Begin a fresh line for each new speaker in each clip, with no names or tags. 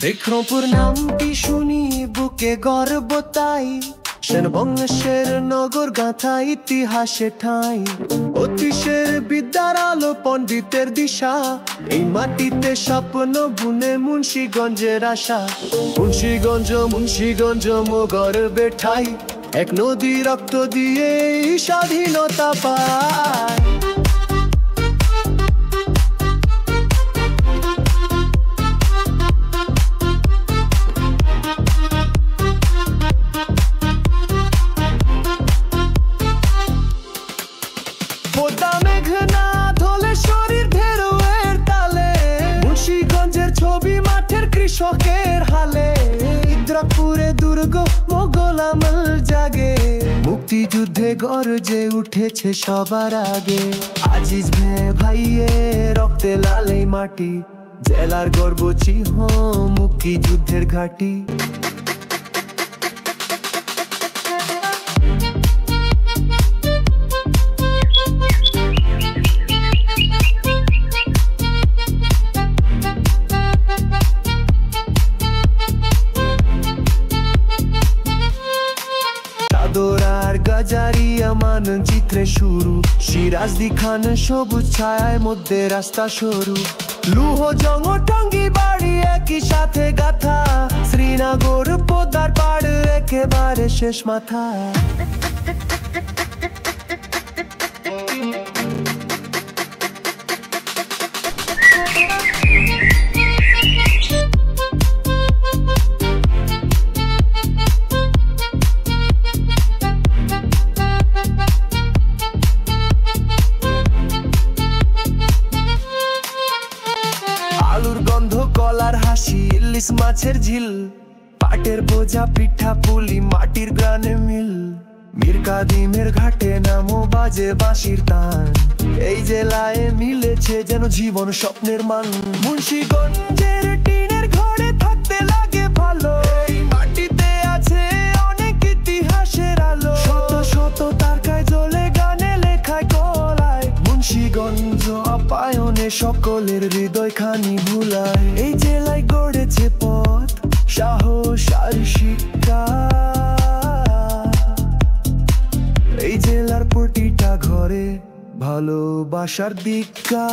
বিক্রমপুর নামটি শুনি বুকে গর্ব তাই, সেন বংশের নগর গাথা ইতিহাসে ঠাঁই। অতীশের বিদ্যার আলো পণ্ডিতের দিশা, এই মাটিতে স্বপ্ন বুনে মুন্সিগঞ্জের আশা। মুন্সিগঞ্জ মো গর্বে ঠাই, এক নদী রক্ত দিয়ে স্বাধীনতা পায়। পদ্মা মেঘনা ধলে শরীর ঢেউয়ের তালে, মুন্সিগঞ্জের ছবি মাঠের কৃষকের হালে। ইদ্রাকপুরে দুর্গ মোগল আমল জাগে, মুক্তিযুদ্ধে গর্জে উঠেছে সবার আগে। আজিজ ভাইয়ে রক্তে লাল এই মাটি, জেলার গর্ব চিহ্ন মুক্তিযুদ্ধের ঘাঁটি। আর গাজারিয়া মানচিত্রে শুরু, সিরাজদি খান সবুজ ছায়ার মধ্যে রাস্তা সরু। লুহ জং টঙ্গী বাড়ি একই সাথে গাথা, শ্রীনগর পদ্মার পাড় একেবারে শেষ মাথা। আলুর গন্ধ কলার হাসি, ইলিশ মাছের ঝিল, পাটের বোঝা পিঠা পুলি মাটির গ্রানে মিল। মীর কাদিমের ঘাটে নামো বাজে বাঁশির তান, এই জেলায় মিলেছে যেন জীবন স্বপ্নের মান। মুন্সিগঞ্জের টিনের ঘরে থাকতে লাগে ভালো, এই মাটিতে আছে অনেক ইতিহাসের আলো। শত শত তারকায় জ্বলে গানে লেখায় কলায়, মুন্সিগঞ্জ আপায়নে সকলের হৃদয় খানি ভুলায়। এই জেলায় গড়েছে পথ সাহস আর শিক্ষা, এই জেলার প্রতিটা ঘরে ভালোবাসার দীক্ষা।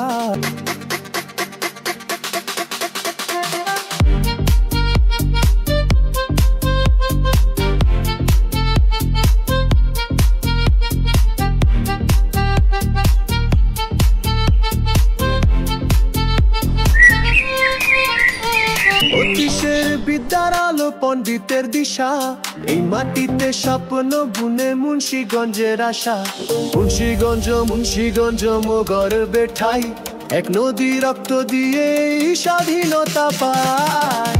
অতীশের বিদ্যার আলো পণ্ডিতের দিশা, এই মাটিতে স্বপ্ন বুনে মুন্সিগঞ্জের আশা। মুন্সিগঞ্জ মো গর্বে ঠাই, এক নদী রক্ত দিয়ে স্বাধীনতা পায়।